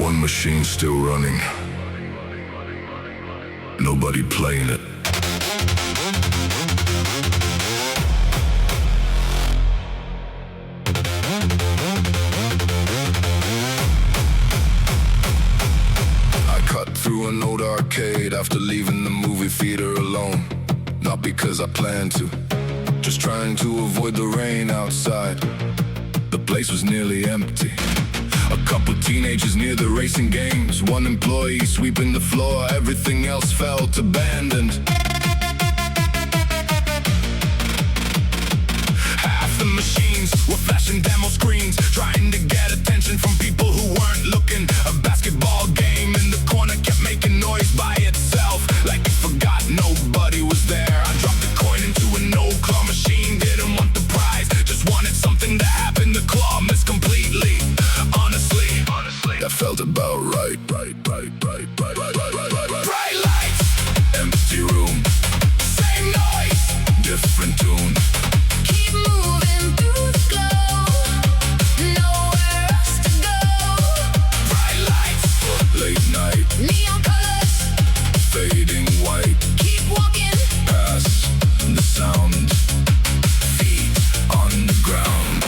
one machine still running. Nobody playing it. I cut through an old arcade after leaving the movie theater alone. Not because I planned to, just trying to avoid the rain outside. The place was nearly empty. A couple teenagers near the racing games, one employee sweeping the floor, everything else felt abandoned. Half the machines were flashing demo screens, trying to get attention from people who weren't looking. A basketball game in the corner kept making noise by itself, like it forgot nobody was there. I dropped a coin into an old claw machine, didn't want the prize, just wanted something to happen. The claw missed completely. Honestly, that felt about right. Bright lights, empty room, same noise, different tune. Keep moving through the glow, nowhere else to go. Bright lights, late night, Neon colors, fading white. keep walking. Past the sound, feet on the ground.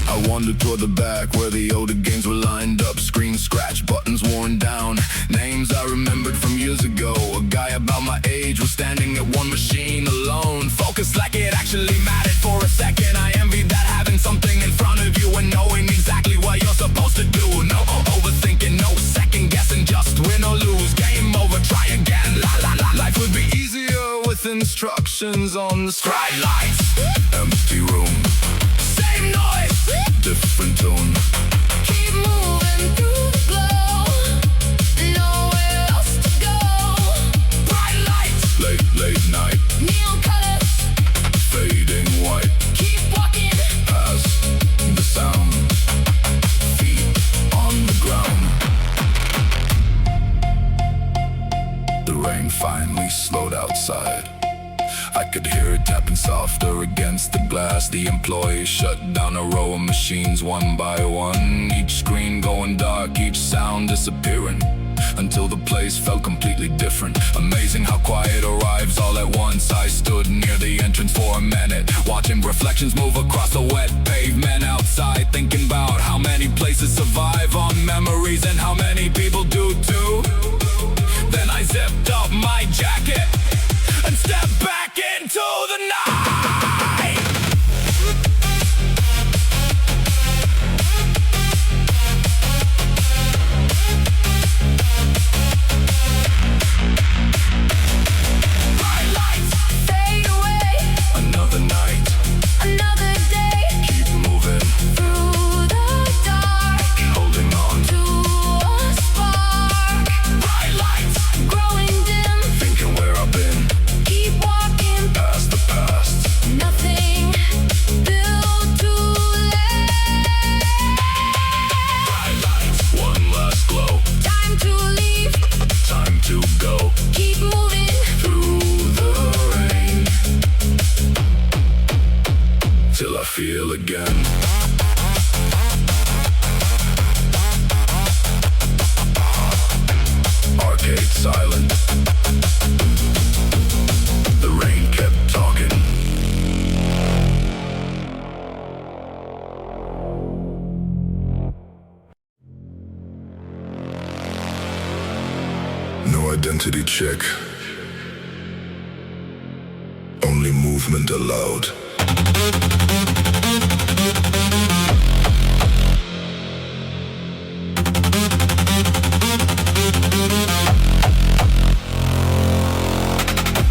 I wandered toward the back where the older games were lined up. Screens scratched, buttons worn down, names I remembered from years ago. A guy about my age was standing at one machine alone, focused like it actually mattered. For a second I envied that, having something in front of you and knowing exactly what you're supposed to do. No overthinking, no second guessing, just win or lose, game over, try again. Life would be easier with instructions on the screen. Bright lights, empty room, Same noise, different tune. keep moving through the glow, nowhere else to go. Bright lights, Late night, neon colors, fading white. keep walking. Past the sound, feet on the ground. The rain finally slowed outside. I could hear it tapping softer against the glass. The employees shut down a row of machines one by one, each screen going dark, each sound disappearing, until the place felt completely different. Amazing how quiet arrives all at once. I stood near the entrance for a minute, watching reflections move across the wet pavement outside, thinking about how many places survive on memories and how many people do too. Then I zipped up my jacket and stepped back into the night. Bright lights, fade away. Another night, Another day, keep moving, through the dark, holding on. to a spark. Bright lights, Growing dim, thinking where I've been, keep walking. past the past. Nothing built to last. Bright lights, one last glow, Time to leave, time to go keep moving. through the rain, till I feel again. Arcade silent, the rain kept talking. No identity check, only movement allowed.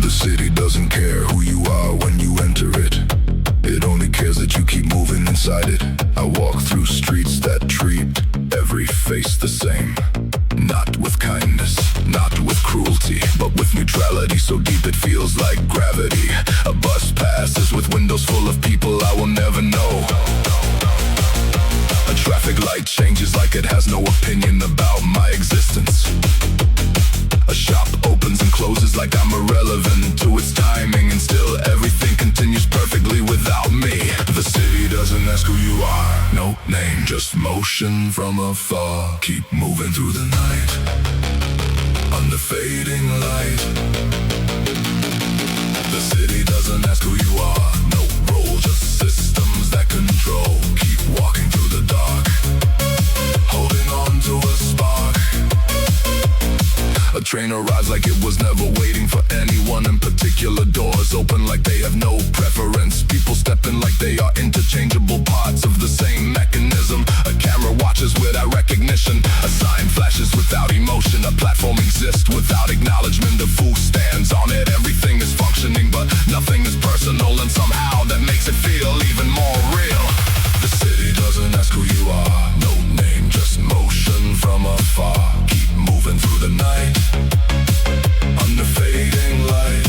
The city doesn't care who you are when you enter it. It only cares that you keep moving inside it. I walk through streets that treat every face the same. Not with kindness, not with cruelty, but with neutrality so deep it feels like gravity. A bus passes with windows full of people I will never know. A traffic light changes like it has no opinion about my existence. A shop opens and closes like I'm irrelevant to its timing, and still everything continues perfectly without me. The city doesn't ask who you are, no name, just motion from afar. Keep moving through the night, under fading light. The city doesn't ask who you are, no role, just systems that control. Keep walking through the dark, holding on to a spark. A train arrives like it was never waiting for anyone in particular. Doors open like they have no preference. People stepping like they are interchangeable parts of the same mechanism. A camera watches without recognition. A sign flashes without emotion. A platform exists without acknowledgement of who stands on it. Everything is functioning, but nothing is personal, and somehow that makes it feel even more real. The city doesn't ask who you are, no name, just motion from afar. Keep moving through the night, under fading light.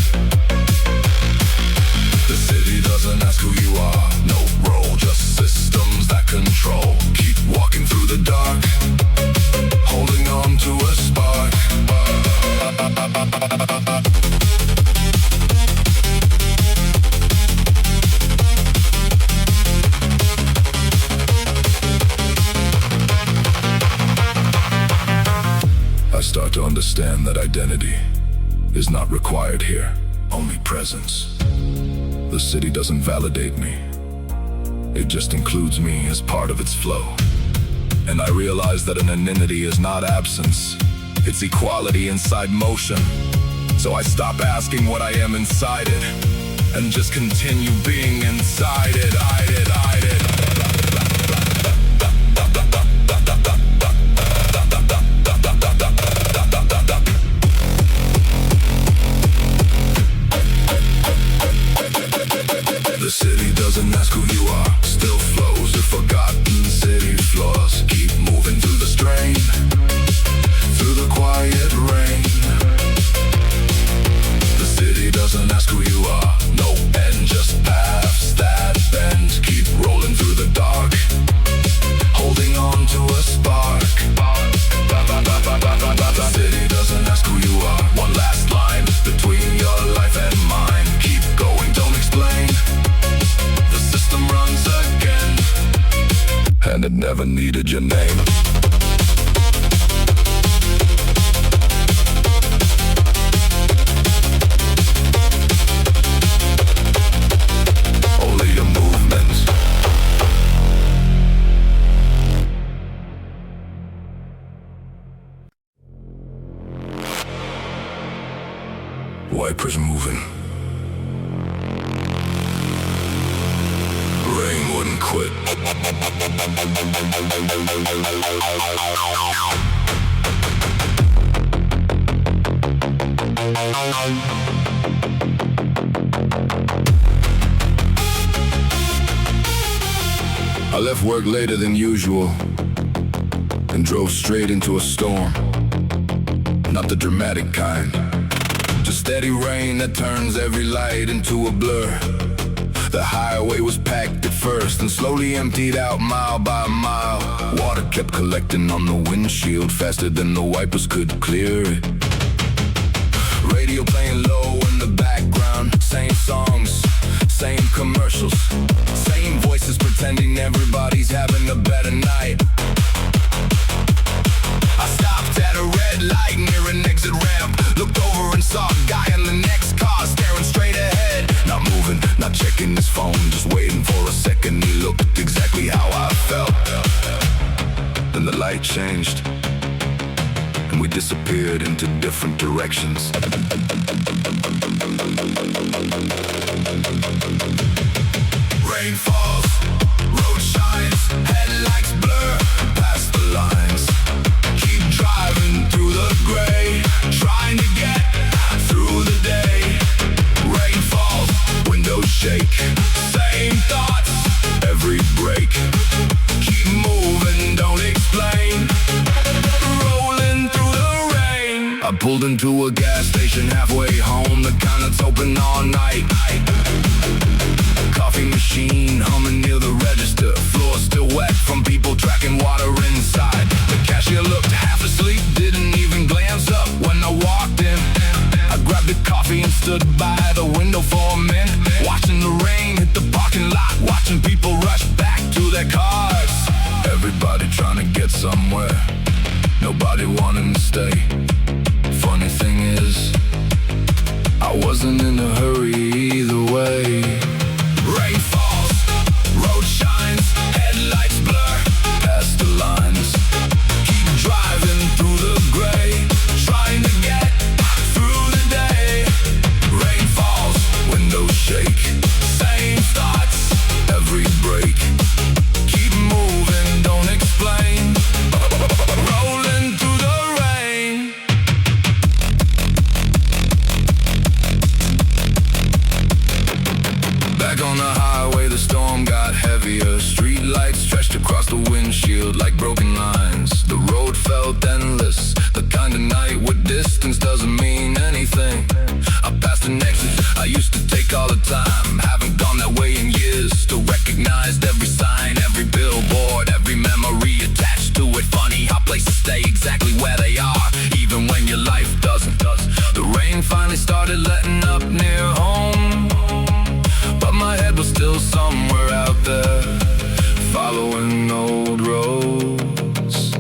The city doesn't ask who you are, no role, just systems that control. Keep walking through the dark, holding on to a spark. I start to understand that identity is not required here, only presence. The city doesn't validate me, it just includes me as part of its flow. And I realize that anonymity is not absence, it's equality inside motion. So I stop asking what I am inside it, and just continue being inside it. The city doesn't ask who you are, still flows the forgotten city floors. Keep moving through the strain, through the quiet rain. The city doesn't ask who you are, no end, just paths that bend. Keep rolling through the dark, holding on to a spark. The city doesn't ask who you are, one last line between your life and mine. Keep going, don't explain, the system runs again, and it never needed your name. Only your movement. Wipers moving. Rain wouldn't quit. I left work later than usual and drove straight into a storm. Not the dramatic kind, just steady rain that turns every light into a blur. The highway was packed at first and slowly emptied out mile by mile. Water kept collecting on the windshield faster than the wipers could clear it. Radio playing low in the background, same songs, same commercials, same voices pretending everybody's having a better night. I stopped at a red light near an exit ramp, looked over and saw a guy in the next car staring straight ahead. Not moving, not checking his phone, just waiting for a second. He looked exactly how I felt. Then the light changed, and we disappeared into different directions. Rain falls, road shines, headlights blur past the lines. Keep driving through the gray, trying to get through the day. Rain falls, windows shake, same thoughts, every break. Keep moving, don't explain, rolling through the rain. I pulled into a gas station halfway home, the kind that's open all night. Coffee machine humming near the register, floor still wet from people tracking water inside. The cashier looked half asleep, didn't even glance up when I walked in. I grabbed a Everybody trying to get somewhere, nobody wanting to stay. Funny thing is, I wasn't in a hurry either way. Rain falls, road shines, headlights blur past the lines. Keep driving through the gray, trying to get through the day. Rain falls, windows shake, same thoughts, every break. Keep moving, don't explain. Rolling through the rain. Back on the highway, the storm got heavier. Street lights stretched across the windshield like broken lines. The road felt endless, the kind of night where distance doesn't mean anything. I passed an exit I used to take all the time. Haven't gone that way in years. Still recognized every sign, every billboard, every memory attached to it. Funny how places stay exactly where they are, even when your life doesn't. The rain finally started letting up near home, but my head was still somewhere out there, following old roads.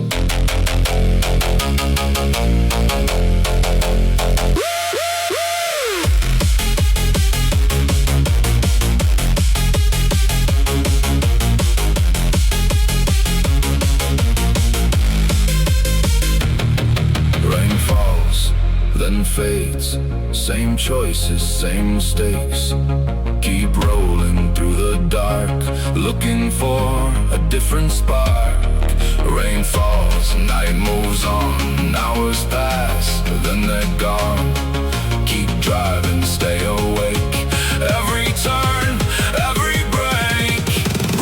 Rain falls, then fades. Same choices, same mistakes. Keep rolling through the dark, looking for a different spark. Rain falls, night moves on, hours pass, then they're gone. Keep driving, stay awake, every turn, every break.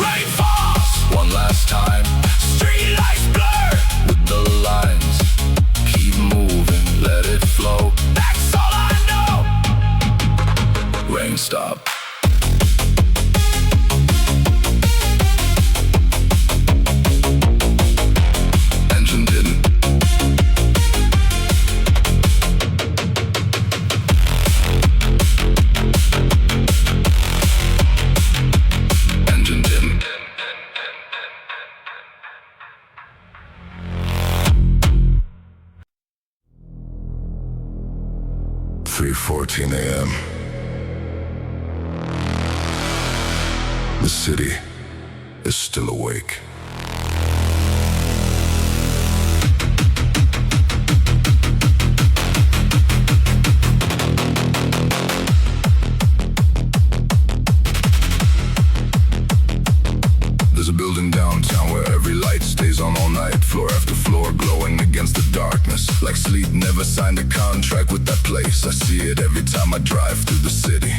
Rain falls, one last time, street lights blur with the lines. Keep moving, let it flow, that's all I know. Rain stop. Engine didn't. Engine didn't. 3:14 a.m. The city is still awake. There's a building downtown where every light stays on all night, floor after floor glowing against the darkness. Like sleep never signed a contract with that place. I see it every time I drive through the city.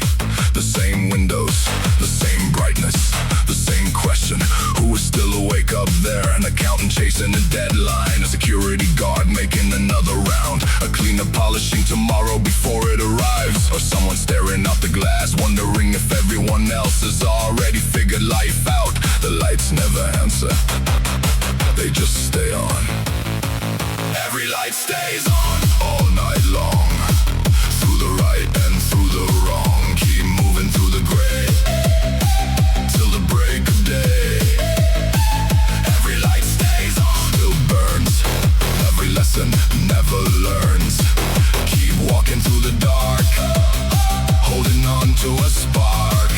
The same windows, the same brightness, the same question. Who is still awake up there? An accountant chasing a deadline, a security guard making another round, a cleaner polishing tomorrow before it arrives, or someone staring out the glass wondering if everyone else has already figured life out. The lights never answer, they just stay on. Every light stays on all night long, through the right and through the wrong. Keep moving through the gray till the break of day. Every light stays on, still burns, every lesson never learns. Keep walking through the dark, holding on to a spark.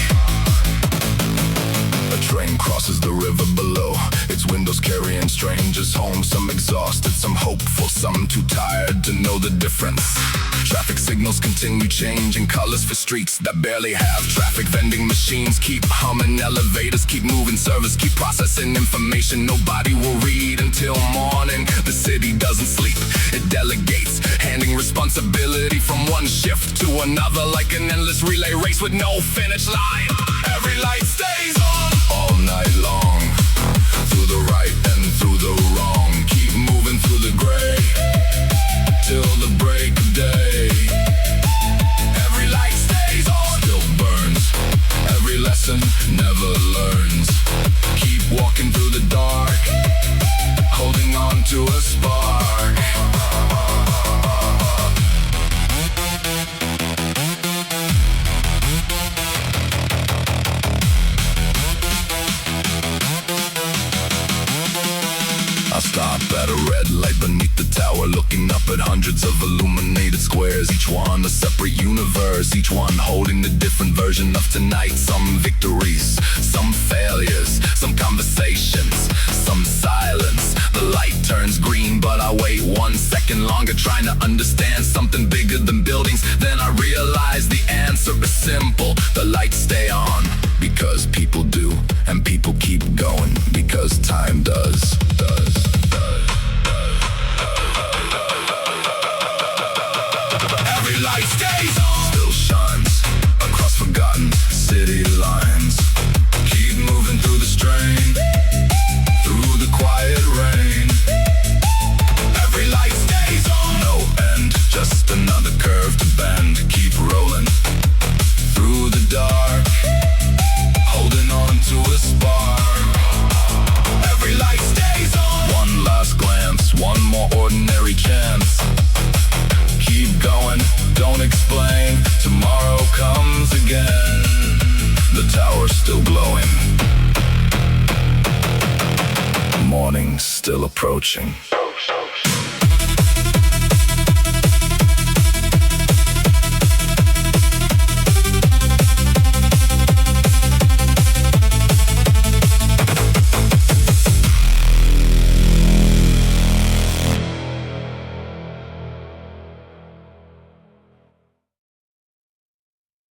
A train crosses the river below, its windows carrying strangers home. Some exhausted, some hopeful, some too tired to know the difference. Traffic signals continue changing colors for streets that barely have traffic. Vending machines keep humming, elevators keep moving, servers keep processing information nobody will read until morning. The city doesn't sleep, it delegates, handing responsibility from one shift to another like an endless relay race with no finish line. Every light stays on all night long, through the right and through the wrong. Keep moving through the gray till the break of day. Every light stays on, still burns, every lesson never learns. Keep walking through the dark, holding on to a spark. Stop at a red light beneath the tower, looking up at hundreds of illuminated squares, each one a separate universe, each one holding a different version of tonight. Some victories, some failures, some conversations, some silence. The light turns green, but I wait 1 second longer, trying to understand something bigger than buildings. Then I realize the answer is simple. The lights stay on because people do, and people keep going because time does. Every light stays on, still shines across forgotten city lines. Keep moving through the strain, through the quiet rain. Every light stays on, no end, just another curve to bend. Keep rolling through the dark, holding on to a spark. Every light stays on, one last glance, one more ordinary chance. Keep going, don't explain, tomorrow comes again. The tower's still glowing, morning still approaching.